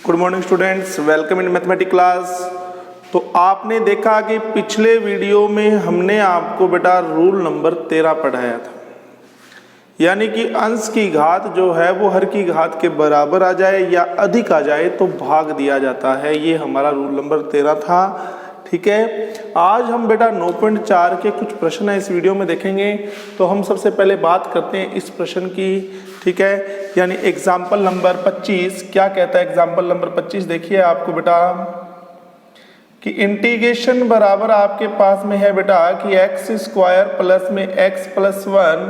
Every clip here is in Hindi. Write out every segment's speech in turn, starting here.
Good morning students, welcome in mathematics class. तो आपने देखा कि पिछले वीडियो में हमने आपको बेटा रूल नंबर 13 पढ़ाया था, यानी कि अंश की घात जो है वो हर की घात के बराबर आ जाए या अधिक आ जाए तो भाग दिया जाता है। ये हमारा रूल नंबर 13 था। ठीक है, आज हम बेटा 9.4 के कुछ प्रश्न है इस वीडियो में देखेंगे। तो हम सबसे पहले बात करते हैं इस प्रश्न की। ठीक है, यानी एग्जाम्पल नंबर 25 क्या कहता है। एग्जाम्पल नंबर 25 देखिए आपको बेटा कि इंटीग्रेशन बराबर आपके पास में है बेटा कि एक्स स्क्वायर प्लस में एक्स प्लस 1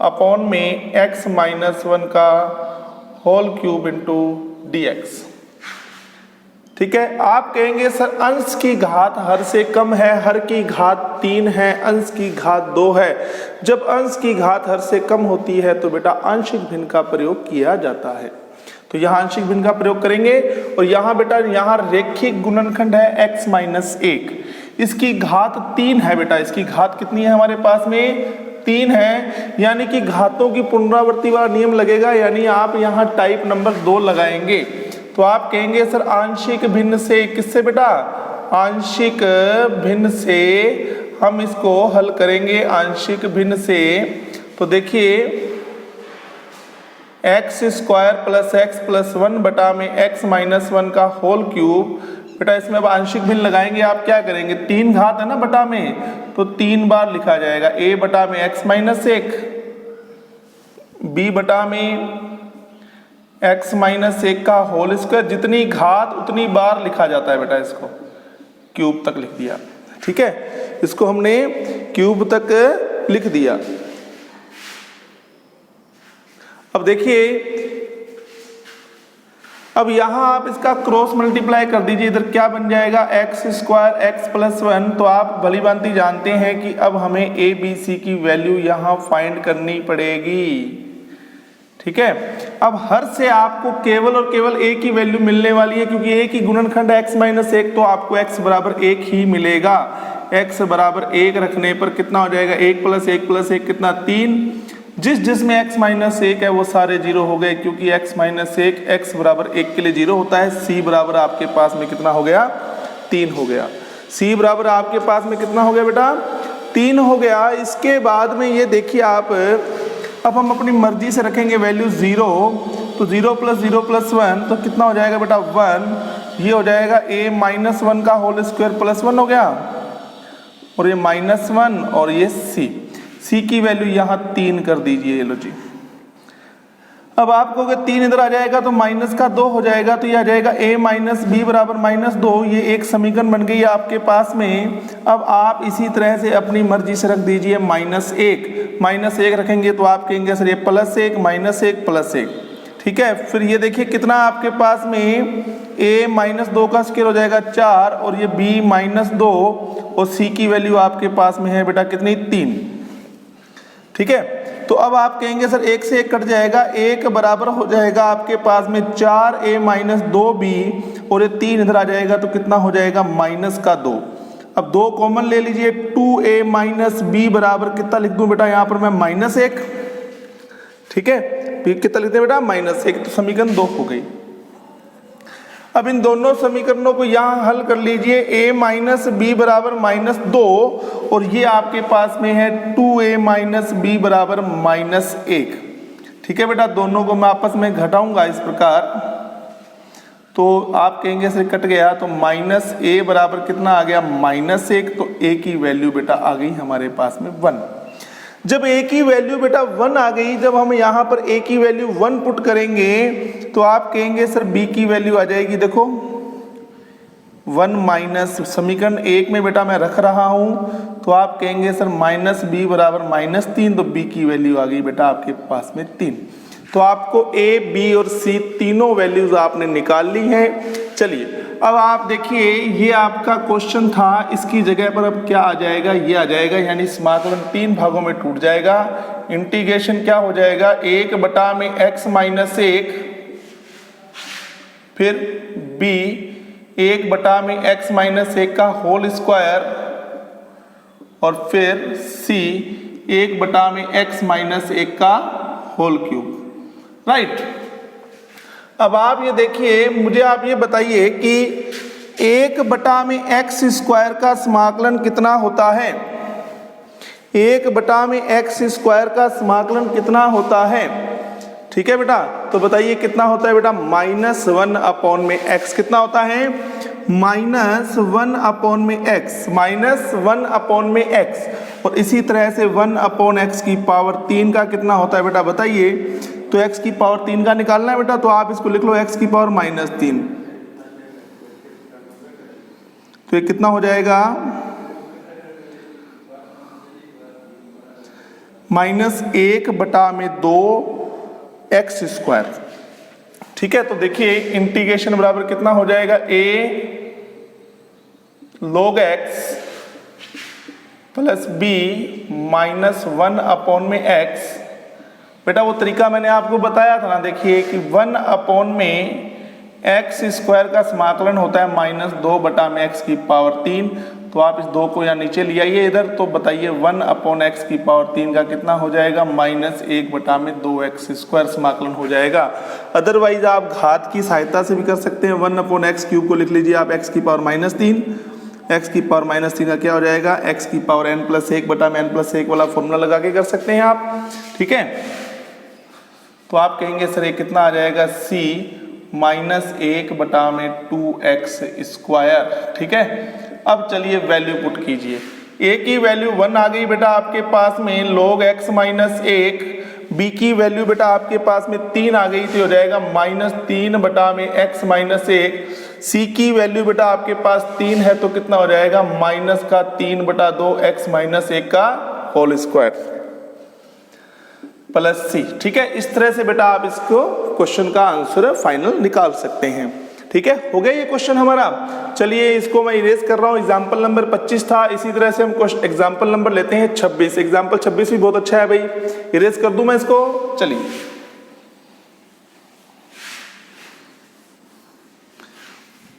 अपॉन में एक्स माइनस 1 का whole cube into D X. ठीक है, आप कहेंगे सर अंश की घात हर से कम है, हर की घात 3 है, अंश की घात 2 है। जब अंश की घात हर से कम होती है तो बेटा आंशिक भिन्न का प्रयोग किया जाता है। तो यहाँ आंशिक भिन्न का प्रयोग करेंगे और यहाँ बेटा यहाँ रेखिक गुणनखंड है x माइनस 1, इसकी घात 3 है बेटा। इसकी घात कितनी है हमारे पास में 3 है, यानी कि घातों की पुनरावृत्ति वाला नियम लगेगा, यानी आप यहाँ टाइप नंबर 2 लगाएंगे। तो आप कहेंगे सर आंशिक भिन्न से, किससे बेटा, आंशिक भिन्न से हम इसको हल करेंगे। आंशिक भिन्न से तो देखिए x square plus x plus 1 बटा में एक्स माइनस 1 का होल क्यूब। बेटा इसमें अब आंशिक भिन्न लगाएंगे, आप क्या करेंगे, 3 घात है ना बटा में, तो 3 बार लिखा जाएगा। a बटा में एक्स माइनस 1, b बटा में x माइनस 1 का होल स्क्वायर। जितनी घात उतनी बार लिखा जाता है बेटा, इसको क्यूब तक लिख दिया। ठीक है, इसको हमने क्यूब तक लिख दिया। अब देखिए, अब यहां आप इसका क्रॉस मल्टीप्लाई कर दीजिए, इधर क्या बन जाएगा एक्स स्क्वायर एक्स प्लस 1। तो आप भली भांति जानते हैं कि अब हमें ए बी सी की वैल्यू यहां फाइंड करनी पड़ेगी। ठीक है, अब हर से आपको केवल और केवल a की वैल्यू मिलने वाली है, क्योंकि a की गुणनखंड है x माइनस 1, तो आपको x बराबर 1 ही मिलेगा। x बराबर 1 रखने पर कितना हो जाएगा, 1 प्लस 1 कितना 3। जिसमें x माइनस 1 है वो सारे जीरो हो गए, क्योंकि x माइनस 1 x बराबर 1 के लिए जीरो होता है। c बराबर आपके पास में कितना हो गया, 3 हो गया। c बराबर आपके पास में कितना हो गया बेटा, 3 हो गया। इसके बाद में ये देखिए आप, अब हम अपनी मर्जी से रखेंगे वैल्यू 0, तो 0 प्लस 1 तो कितना हो जाएगा बेटा 1। ये हो जाएगा a माइनस 1 का होल स्क्वायर प्लस 1 हो गया, और ये माइनस 1 और ये c की वैल्यू यहाँ 3 कर दीजिए। लो जी, अब आपको अगर 3 इधर आ जाएगा तो माइनस का 2 हो जाएगा, तो ये आ जाएगा a माइनस b बराबर माइनस 2। ये एक समीकरण बन गई है आपके पास में। अब आप इसी तरह से अपनी मर्जी से रख दीजिए माइनस 1 रखेंगे तो आप कहेंगे सर ये प्लस 1 माइनस 1 प्लस 1। ठीक है, फिर ये देखिए कितना आपके पास में a माइनस 2 का स्क्वायर हो जाएगा 4, और ये b माइनस 2, और c की वैल्यू आपके पास में है बेटा कितनी 3। ठीक है, तो अब आप कहेंगे सर 1 से 1 कट जाएगा, 1 बराबर हो जाएगा आपके पास में 4a माइनस 2b, और ये 3 इधर आ जाएगा तो कितना हो जाएगा माइनस का 2। अब 2 कॉमन ले लीजिए, 2a माइनस b बराबर कितना लिख दूं बेटा यहाँ पर मैं माइनस 1। ठीक है, कितना लिखते हैं बेटा माइनस 1, तो समीकरण 2 हो गई। अब इन दोनों समीकरणों को यहाँ हल कर लीजिए, a माइनस b बराबर माइनस 2, और ये आपके पास में है 2a माइनस b बराबर माइनस 1। ठीक है बेटा, दोनों को मैं आपस में घटाऊंगा इस प्रकार, तो आप कहेंगे सर कट गया, तो माइनस a बराबर कितना आ गया माइनस 1, तो a की वैल्यू बेटा आ गई हमारे पास में 1। जब a की वैल्यू बेटा 1 आ गई, जब हम यहाँ पर a की वैल्यू 1 पुट करेंगे तो आप कहेंगे सर b की वैल्यू आ जाएगी, देखो 1 माइनस, समीकरण 1 में बेटा मैं रख रहा हूँ, तो आप कहेंगे सर माइनस b बराबर माइनस 3, तो b की वैल्यू आ गई बेटा आपके पास में 3। तो आपको a, b और c तीनों वैल्यूज आपने निकाल ली हैं। चलिए अब आप देखिए, ये आपका क्वेश्चन था, इसकी जगह पर अब क्या आ जाएगा, ये आ जाएगा, यानी समाकलन 3 भागों में टूट जाएगा। इंटीग्रेशन क्या हो जाएगा, 1 बटा में x माइनस 1, फिर b 1 बटा में x माइनस 1 का होल स्क्वायर, और फिर c 1 बटा में x माइनस 1 का होल क्यूब। राइट, अब आप ये देखिए, मुझे आप ये बताइए कि 1/x² का समाकलन कितना होता है? 1/x² का समाकलन कितना होता है? ठीक है बेटा, तो बताइए कितना होता है बेटा? -1/x कितना होता है? -1/x, -1/x। और इसी तरह से 1/x³ का कितना होता है बेटा बताइए? तो x³ का निकालना है बेटा, तो आप इसको लिख लो x⁻³ तो ये कितना हो जाएगा? -1/2x²। ठीक है, तो देखिए इंटीग्रेशन बराबर कितना हो जाएगा? a log x plus b -1/x। बेटा वो तरीका मैंने आपको बताया था ना, देखिए कि 1/x² का समाकलन होता है -2/x³। तो आप इस 2 को यहाँ नीचे ले आइए इधर, तो बताइए 1/x³ का कितना हो जाएगा? -1/2x² समाकलन हो जाएगा। अदरवाइज आप घात की सहायता से भी कर सकते हैं। 1/x³ को लिख लीजिए आप x⁻³ x⁻³ का क्या हो जाएगा? x⁻n+1/n+1 वाला फॉर्मूला लगा के कर सकते हैं आप। ठीक है, तो आप कहेंगे सर ये कितना आ जाएगा? c -1/2x²। ठीक है, अब चलिए वैल्यू पुट कीजिए। a की वैल्यू 1 आ गई बेटा आपके पास में log x -1। b की वैल्यू बेटा आपके पास में 3 आ गई, तो हो जाएगा -3/x -1। c की वैल्यू बेटा आपके पास 3 है, तो कितना हो जाएगा? -3/2x -1² plus c। ठीक है, इस तरह से बेटा आप इसको क्वेश्चन का आंसर फाइनल निकाल सकते हैं। ठीक है, हो गया ये क्वेश्चन हमारा। चलिए इसको मैं इरेज कर रहा हूँ। एग्जाम्पल नंबर 25 था, इसी तरह से हम एग्जाम्पल नंबर लेते हैं 26। एग्जाम्पल 26 भी बहुत अच्छा है भाई, इरेज कर दूं मैं इसको। चलिए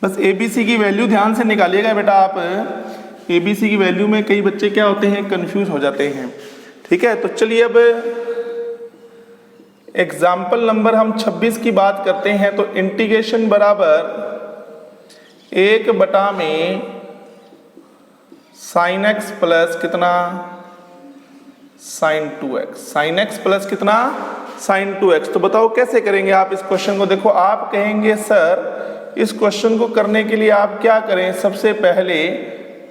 बस ABC की वैल्यू ध्यान से निकालिएगा बेटा आप। ABC की वैल्यू में कई बच्चे क्या होते हैं? कंफ्यूज हो जाते हैं। ठीक है, तो चलिए अब एग्जाम्पल नंबर हम 26 की बात करते हैं। तो इंटीग्रेशन बराबर 1/sin x प्लस कितना? sin 2x। sin x plus कितना? sin 2x। तो बताओ कैसे करेंगे आप इस क्वेश्चन को? देखो आप कहेंगे सर इस क्वेश्चन को करने के लिए आप क्या करें? सबसे पहले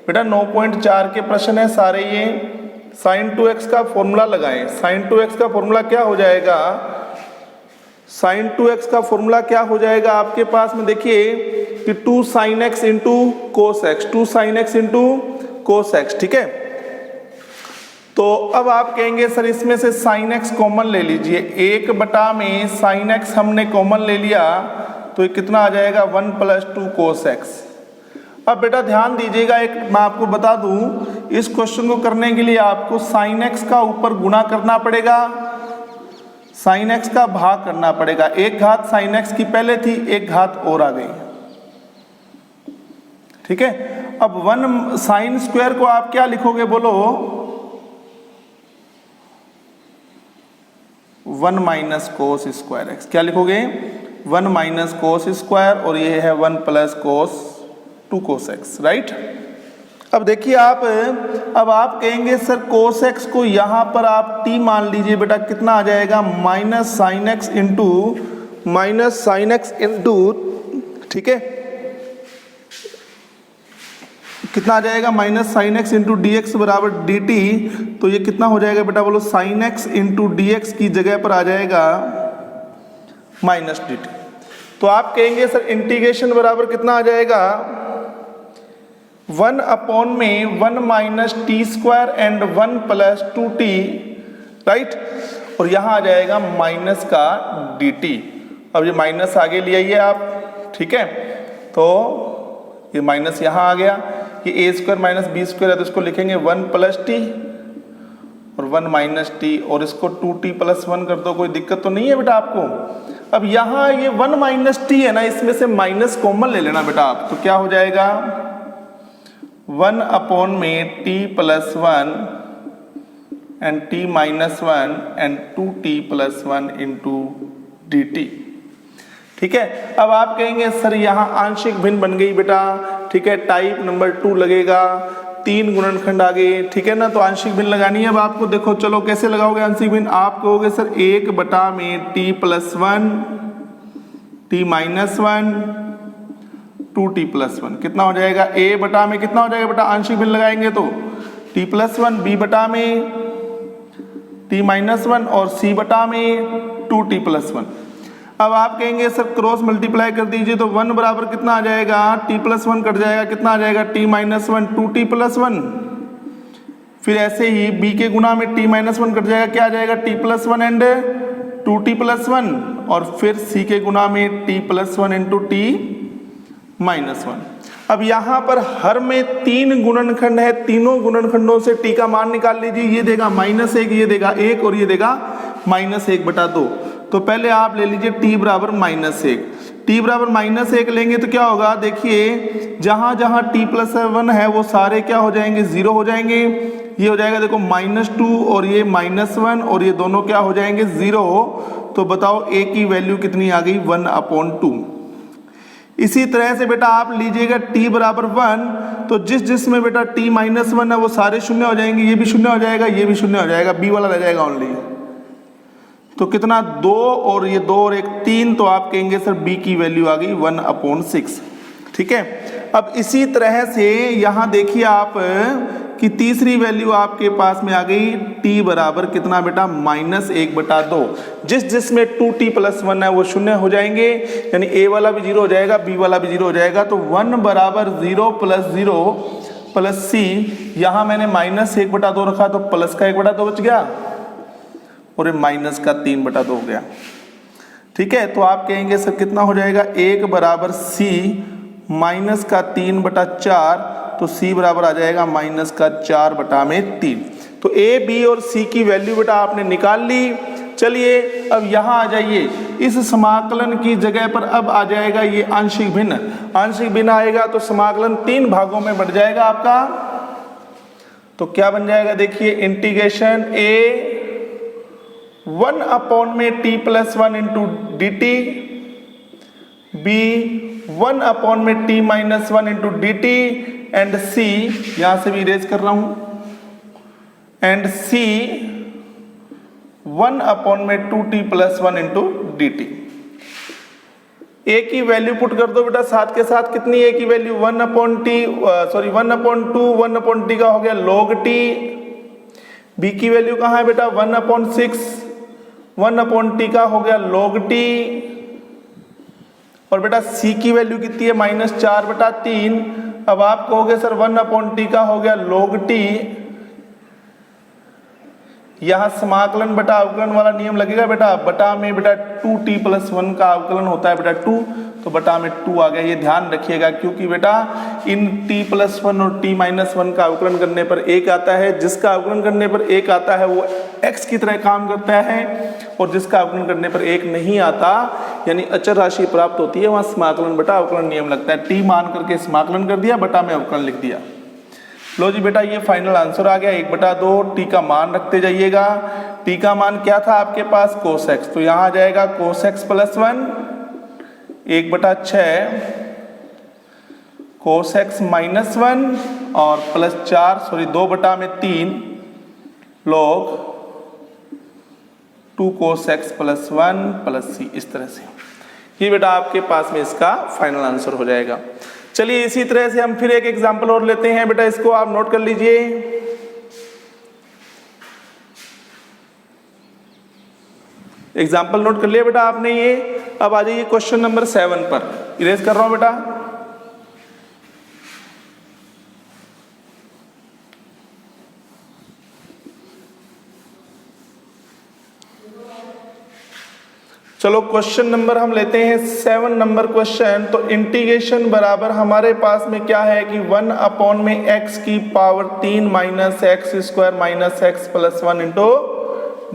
बेटा 9.4 के प्रश्न है सारे ये। sin 2x का फॉर्मूला लगाएं। sin 2x का फॉर्मूला क्या हो जाएगा? sin 2x का फॉर्मूला क्या हो जाएगा आपके पास में? देखिए कि 2sin x into cos x, 2sin x into cos x। ठीक है, तो अब आप कहेंगे सर इसमें से sin x कॉमन ले लीजिए। 1/sin x हमने कॉमन ले लिया, तो ये कितना आ जाएगा? 1 + 2 cos x। अब बेटा ध्यान दीजिएगा, एक मैं आपको बता दूं, इस क्वेश्चन को करने के लिए आपको sin x का ऊपर गुणा करना पड़ेगा, sin x का भाग करना पड़ेगा। एक घात sin x की पहले थी, एक घात और आ गई। ठीक है, अब 1 sin स्क्वायर को आप क्या लिखोगे बोलो? 1 - cos स्क्वायर x। क्या लिखोगे? 1 - cos स्क्वायर, और ये है 1 + cos 2 cos x। राइट, अब देखिए आप, अब आप कहेंगे सर cos x को यहां पर आप t मान लीजिए बेटा, कितना आ जाएगा? -sin x इंटू, ठीक है, कितना आ जाएगा? -sin x इंटू dx बराबर dt। तो ये कितना हो जाएगा बेटा बोलो? sin x इंटू dx की जगह पर आ जाएगा -dt। तो आप कहेंगे सर इंटीग्रेशन बराबर कितना आ जाएगा? 1/(1 - t² एंड 1 + 2t), राइट, और यहां आ जाएगा माइनस का dt। अब ये माइनस आगे ले आइए आप। ठीक है, तो ये माइनस यहां आ गया, ये a² - b² है, तो इसको लिखेंगे 1 + t और 1 - t, और इसको 2t + 1 कर दो। कोई दिक्कत तो नहीं है बेटा आपको? अब यहां ये 1 - t है ना, इसमें से माइनस कॉमन ले लेना बेटा आप। तो क्या हो जाएगा? 1/t + 1 and t - 1 and 2t + 1 into dt। ठीक है। अब आप कहेंगे सर यहाँ आंशिक भिन्न बन गई बेटा, ठीक है, टाइप नंबर 2 लगेगा, 3 गुणनखंड आ गए, ठीक है ना, तो आंशिक भिन्न लगानी है। अब आपको देखो, चलो कैसे लगाओगे आंशिक भिन्न, आप कहोगे सर 1 बटा में t+1 t-1 2t+1 कितना हो जाएगा, a बटा में कितना हो जाएगा बेटा, आंशिक भिन्न लगाएंगे तो t+1, b बटा में t-1 और c बटा में 2t+1। अब आप कहेंगे सर क्रॉस मल्टीप्लाई कर दीजिए तो 1 बराबर कितना आ जाएगा, t+1 कट जाएगा, कितना आ जाएगा t-1 2t+1। फिर ऐसे ही b के गुना में t-1 कट जाएगा, क्या आ जाएगा t+1 एंड 2t+1, और फिर c के गुना में t+1 इंटू t-1। अब यहाँ पर हर में 3 गुणनखंड है, तीनों गुणनखंडों से t का मान निकाल लीजिए। ये देगा -1, ये देगा 1 और ये देगा -1/2। तो पहले आप ले लीजिए t बराबर -1। t बराबर -1 लेंगे तो क्या होगा, देखिए जहां जहां t+1 है वो सारे क्या हो जाएंगे, 0 हो जाएंगे। ये हो जाएगा देखो -2 और ये -1 और ये दोनों क्या हो जाएंगे, 0। तो बताओ a की वैल्यू कितनी आ गई, 1/2। इसी तरह से बेटा आप लीजिएगा t बराबर 1, तो जिस में बेटा t-1 है वो सारे शून्य हो जाएंगे, ये भी शून्य हो जाएगा, ये भी शून्य हो जाएगा, b वाला रह जाएगा ओनली। तो कितना, 2 और ये 2 और 1 3, तो आप कहेंगे सर b की वैल्यू आ गई 1/6। ठीक है। अब इसी तरह से यहाँ देखिए आप कि तीसरी वैल्यू आपके पास में आ गई t बराबर कितना बेटा, -1/2। जिसमें 2t+1 है वो शून्य हो जाएंगे, यानी a वाला भी 0 हो जाएगा, b वाला भी 0 हो जाएगा। तो 1 बराबर 0 + 0 + c, यहाँ मैंने -1/2 रखा तो प्लस का 1/2 बच गया और ये माइनस का 3/2 हो गया। ठीक है। तो आप कहेंगे सर कितना हो जाएगा, 1 बराबर c माइनस का 3/4, तो c बराबर आ जाएगा -4/3। तो a, b और c की वैल्यू बेटा आपने निकाल ली। चलिए अब यहाँ आ जाइए, इस समाकलन की जगह पर अब आ जाएगा ये आंशिक भिन्न। आंशिक भिन्न आएगा तो समाकलन 3 भागों में बढ़ जाएगा आपका। तो क्या बन जाएगा, देखिए इंटीग्रेशन a 1 में t+1 इंटू dt, b 1 में t-1 into dt, and c, यहां से भी इरेज कर रहा हूं, एंड c 1 में 2t+1 इंटू dt। a की वैल्यू पुट कर दो बेटा, साथ के साथ कितनी a की वैल्यू, 1/t का हो गया log t। b की वैल्यू कहाँ है बेटा, 1/6, 1/t का हो गया log t। और बेटा c की वैल्यू कितनी है, -4/3। अब आप कहोगे सर 1/t का हो गया log t। यहां समाकलन बटा अवकलन वाला नियम लगेगा बेटा, बटा में बेटा 2t+1 का अवकलन होता है बेटा 2, तो बटा में 2 आ गया। ये ध्यान रखिएगा, क्योंकि बेटा इन t+1 और t-1 का अवकलन करने पर 1 आता है, जिसका अवकलन करने पर 1 आता है वो x की तरह काम करता है, और जिसका अवकलन करने पर 1 नहीं आता यानी अचर राशि प्राप्त होती है, वहां समाकलन बटा अवकलन नियम लगता है। t मान करके समाकलन कर दिया, बटा में अवकलन लिख दिया। लो जी बेटा, ये फाइनल आंसर आ गया 1/2। t का मान रखते जाइएगा। t का मान क्या था आपके पास, cos x, तो यहाँ आ जाएगा cos x + 1 1/6 cos x -1 और +4 2/3 log 2 cos x + 1 + c। इस तरह से ये बेटा आपके पास में इसका फाइनल आंसर हो जाएगा। चलिए इसी तरह से हम फिर एक एग्जाम्पल और लेते हैं बेटा, इसको आप नोट कर लीजिए। एग्जाम्पल नोट कर लिया बेटा आपने ये। अब आ जाइए क्वेश्चन नंबर 7 पर, इरेज कर रहा हूं बेटा। चलो क्वेश्चन नंबर हम लेते हैं 7 नंबर क्वेश्चन। तो इंटीग्रेशन बराबर हमारे पास में क्या है कि 1 में x की power 3 minus x square minus x plus 1 into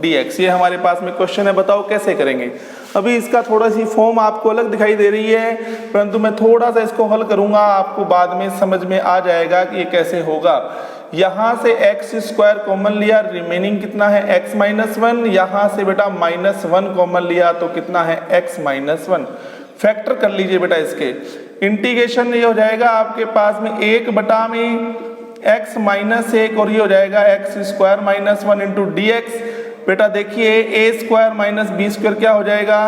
dx। ये हमारे पास में क्वेश्चन है, बताओ कैसे करेंगे। अभी इसका थोड़ा सी फॉर्म आपको अलग दिखाई दे रही है, परंतु मैं थोड़ा सा इसको हल करूंगा, आपको बाद में समझ में आ जाएगा कि ये कैसे होगा। यहाँ से एक्स स्क्वायर कॉमन लिया, रिमेनिंग कितना है x -1। यहाँ से बेटा -1 कॉमन लिया तो कितना है x -1। फैक्टर कर लीजिए बेटा इसके। इंटीग्रेशन ये हो जाएगा आपके पास में 1 बटा में x माइनस 1 और ये हो जाएगा x square minus 1 into D x. बेटा देखिए ए स्क्वायर माइनस बी स्क्वायर क्या हो जाएगा,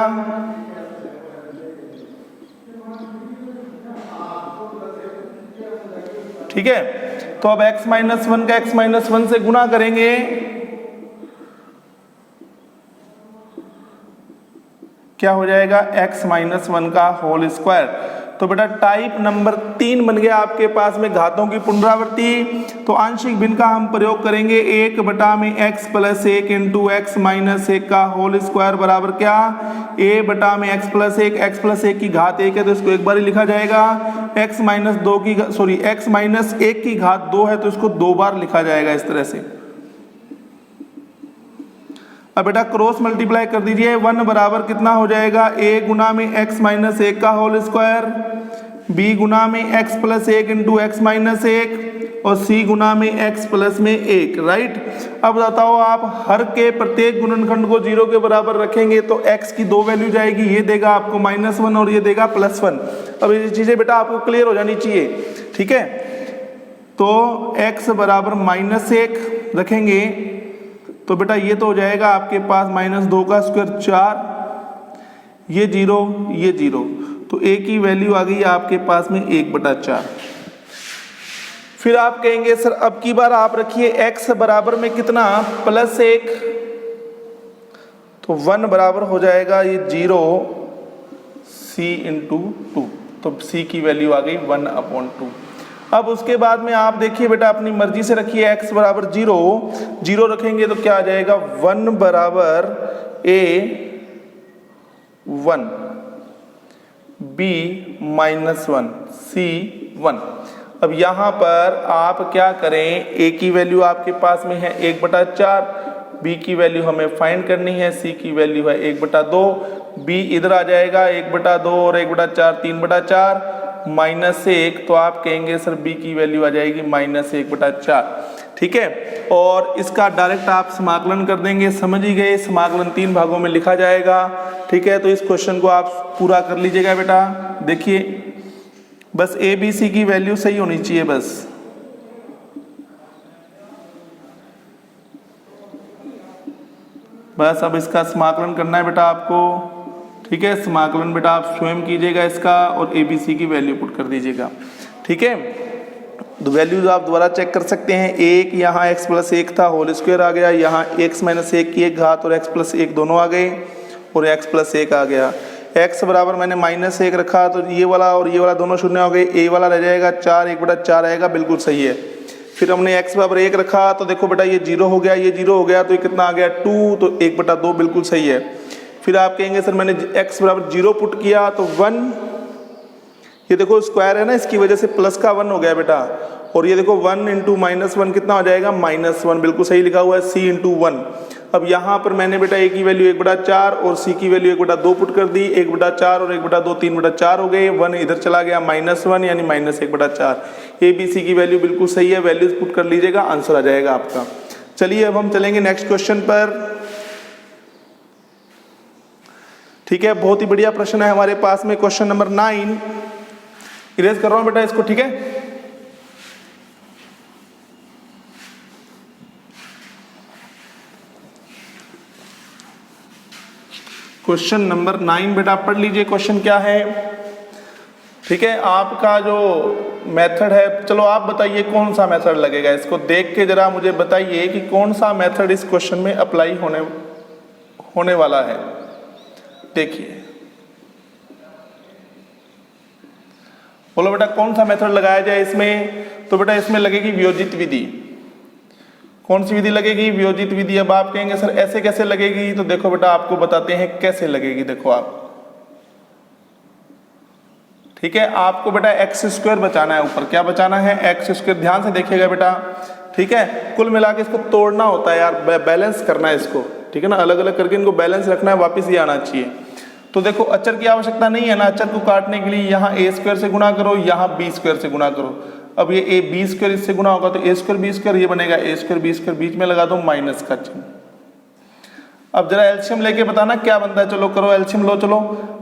ठीक है। तो अब x माइनस 1 का x माइनस 1 से गुना करेंगे, क्या हो जाएगा x माइनस 1 का होल स्क्वायर। तो बेटा टाइप नंबर 3 बन गया आपके पास में घातों की पुनरावृत्ति। तो आंशिक भिन्न का हम प्रयोग करेंगे 1 बटा में x plus 1 into x minus 1 का होल स्क्वायर बराबर क्या, a बटा में x प्लस 1 की घात 1 है तो इसको एक बार ही लिखा जाएगा, x माइनस 1 की घात 2 है तो इसको 2 बार लिखा जाएगा इस तरह से। अब बेटा क्रॉस मल्टीप्लाई कर दीजिए, 1 बराबर कितना हो जाएगा, a गुना में x माइनस 1 का होल स्क्वायर, b गुना में x plus 1 into x minus 1 और c गुना में x प्लस में 1, राइट। अब बताओ आप हर के प्रत्येक गुणनखंड को 0 के बराबर रखेंगे तो x की 2 वैल्यू जाएगी, ये देगा आपको -1 और ये देगा +1। अब ये चीजें बेटा आपको क्लियर हो जानी चाहिए, ठीक है। तो x बराबर -1 रखेंगे तो बेटा ये तो हो जाएगा आपके पास -2 का स्क्वायर 4, ये 0, तो a की वैल्यू आ गई आपके पास में 1/4। फिर आप कहेंगे सर अब की बार आप रखिए x बराबर में कितना, +1, तो 1 बराबर हो जाएगा ये 0 c इंटू 2, तो c की वैल्यू आ गई 1/2। अब उसके बाद में आप देखिए बेटा अपनी मर्जी से रखिए x बराबर 0 रखेंगे तो क्या आ जाएगा, 1 बराबर a 1, b -1, c 1। अब यहां पर आप क्या करें, a की वैल्यू आपके पास में है 1/4, b की वैल्यू हमें फाइंड करनी है, c की वैल्यू है 1/2, b इधर आ जाएगा 1/2 और 1/4 3/4 -1, तो आप कहेंगे सर b की वैल्यू आ जाएगी -1/4, ठीक है। और इसका डायरेक्ट आप समाकलन कर देंगे, समझ ही गए, समाकलन 3 भागों में लिखा जाएगा, ठीक है। तो इस क्वेश्चन को आप पूरा कर लीजिएगा बेटा। देखिए बस a b c की वैल्यू सही होनी चाहिए बस अब इसका समाकलन करना है बेटा आपको, ठीक है। समाकलन बेटा आप स्वयं कीजिएगा इसका और ए बी सी की वैल्यू पुट कर दीजिएगा, ठीक है। तो वैल्यूज आप दोबारा चेक कर सकते हैं, एक यहाँ x प्लस 1 था होल स्क्वायर आ गया, यहाँ x माइनस 1 की एक घात और x प्लस 1 दोनों आ गए और x प्लस 1 आ गया। x बराबर मैंने -1 रखा तो ये वाला और ये वाला दोनों शून्य हो गए, a वाला रह जाएगा 4, 1/4 आएगा, बिल्कुल सही है। फिर हमने x बराबर 1 रखा तो देखो बेटा ये 0 हो गया, ये 0 हो गया, तो ये कितना आ गया 2, तो 1/2 बिल्कुल सही है। फिर आप कहेंगे सर मैंने x बराबर 0 पुट किया तो 1, ये देखो स्क्वायर है ना, इसकी वजह से प्लस का 1 हो गया बेटा, और ये देखो 1 इंटू -1 कितना हो जाएगा, -1, बिल्कुल सही लिखा हुआ है, c इंटू 1। अब यहाँ पर मैंने बेटा a की वैल्यू 1/4 और c की वैल्यू 1/2 पुट कर दी, 1/4 और 1/2 3/4 हो गए, 1 इधर चला गया, -1 यानी -1/4। a b c की वैल्यू बिल्कुल सही है, वैल्यूज पुट कर लीजिएगा, आंसर आ जाएगा आपका। चलिए अब हम चलेंगे नेक्स्ट क्वेश्चन पर, ठीक है। बहुत ही बढ़िया प्रश्न है हमारे पास में, क्वेश्चन नंबर 9, इरेज कर रहा हूं बेटा इसको, ठीक है। क्वेश्चन नंबर 9 बेटा पढ़ लीजिए, क्वेश्चन क्या है, ठीक है। आपका जो मेथड है, चलो आप बताइए कौन सा मेथड लगेगा, इसको देख के जरा मुझे बताइए कि कौन सा मेथड इस क्वेश्चन में अप्लाई होने वाला है। देखिए बोलो बेटा कौन सा मेथड लगाया जाए इसमें, तो बेटा इसमें लगेगी वियोजित विधि। कौन सी विधि लगेगी, वियोजित विधि। अब आप कहेंगे सर ऐसे कैसे लगेगी, तो देखो बेटा आपको बताते हैं कैसे लगेगी, देखो आप, ठीक है। आपको बेटा x² बचाना है, ऊपर क्या बचाना है, x², ध्यान से देखिएगा बेटा, ठीक है। कुल मिला के इसको तोड़ना होता है यार, बैलेंस करना है इसको, ठीक है ना, अलग अलग करके इनको बैलेंस रखना है, वापिस ये आना चाहिए। तो देखो अचर की आवश्यकता नहीं है ना, अचर को काटने के लिए यहाँ a² से गुणा करो, यहाँ b² से गुणा करो। अब ये a b² इससे गुणा होगा तो a² b², ये बनेगा a² b², बीच में लगा दो माइनस का चिन्ह। अब जरा एलसीएम लेके बताना क्या बनता है। चलो करो एलसीएम लो। चलो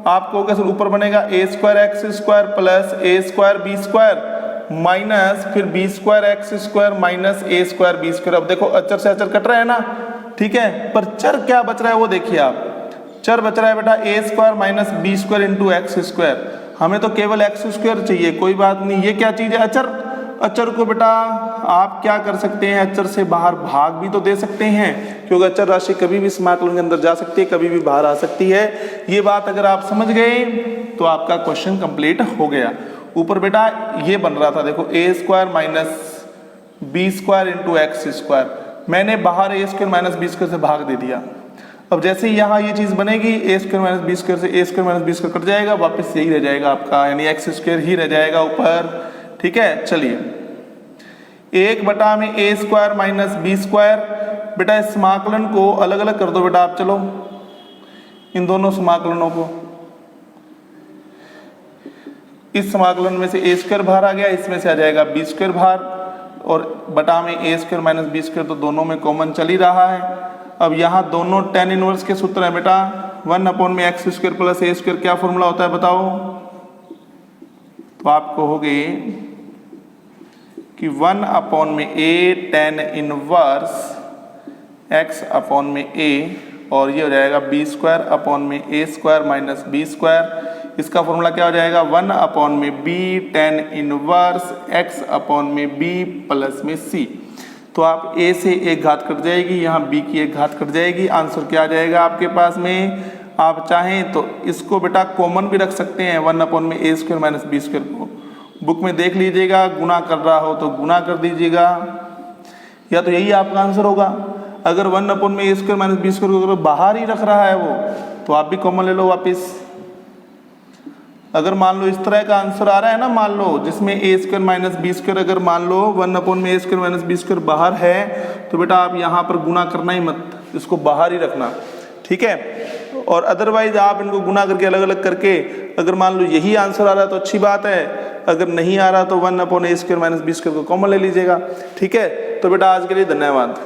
आपको कैसे ऊपर बनेगा a square x square plus a square b square minus फिर b square x square minus a square b square. अब देखो अचर से अचर कट रहा है ना, ठीक है, पर चर क्या बच रहा है वो देखिए आप। चर बच रहा है बेटा a square minus B square into x square. हमें तो केवल एक्स स्क्वायर चाहिए, कोई बात नहीं। ये क्या चीज है? अचर। अचर को बेटा आप क्या कर सकते हैं, अचर से बाहर भाग भी तो दे सकते हैं, क्योंकि अचर राशि कभी भी समाकलन के अंदर जा सकती है, कभी भी बाहर आ सकती है। ये बात अगर आप समझ गए तो आपका क्वेश्चन कंप्लीट हो गया। ऊपर बेटा ये बन रहा था देखो a square minus B square into x square, मैंने बाहर a square minus B square से भाग दे दिया। अब जैसे ही यहाँ ये चीज बनेगी a square minus B square से a square minus B square cut जाएगा, वापस यही रह जाएगा आपका, यानी एक्स स्क्वायर ही रह जाएगा ऊपर, ठीक है। चलिए 1 में A square minus B square, बेटा इस समाकलन को अलग अलग कर दो बेटा आप। चलो इन दोनों समाकलनों को, इस समाकलन में से ए स्क्वायर बाहर आ गया, इसमें से आ जाएगा बी स्क्वायर बाहर, और बटा में A square minus B square तो दोनों में कॉमन चल ही रहा है। अब यहाँ दोनों tan इनवर्स के सूत्र है बेटा, 1 में x square plus a square, क्या फॉर्मूला होता है बताओ? तो आप कहोगे कि 1 में ए tan इनवर्स एक्स अपॉन में ए, और ये हो जाएगा बी स्क्वायर अपॉन में A square minus B square. इसका फॉर्मूला क्या हो जाएगा? 1 में B tan inverse X upon में बी प्लस में सी। तो आप a से एक घात कट जाएगी, यहाँ b की एक घात कट जाएगी, आंसर क्या आ जाएगा आपके पास में? आप चाहें तो इसको बेटा कॉमन भी रख सकते हैं, 1 में A square minus B square को बुक में देख लीजिएगा, गुना कर रहा हो तो गुना कर दीजिएगा, या तो यही आपका आंसर होगा। अगर 1 में A square minus B square को अगर बाहर ही रख रहा है वो, तो आप भी कॉमन ले लो वापिस। अगर मान लो इस तरह का आंसर आ रहा है ना, मान लो जिसमें ए स्क्वायर माइनस बी स्क्वायर, अगर मान लो 1 में A square minus B square बाहर है, तो बेटा आप यहाँ पर गुना करना ही मत, इसको बाहर ही रखना, ठीक है। और अदरवाइज आप इनको गुना करके अलग अलग करके, अगर मान लो यही आंसर आ रहा है तो अच्छी बात है, अगर नहीं आ रहा तो 1 ए स्क्वायर माइनस बी स्क्वायर को कॉमन ले लीजिएगा, ठीक है। तो बेटा आज के लिए धन्यवाद।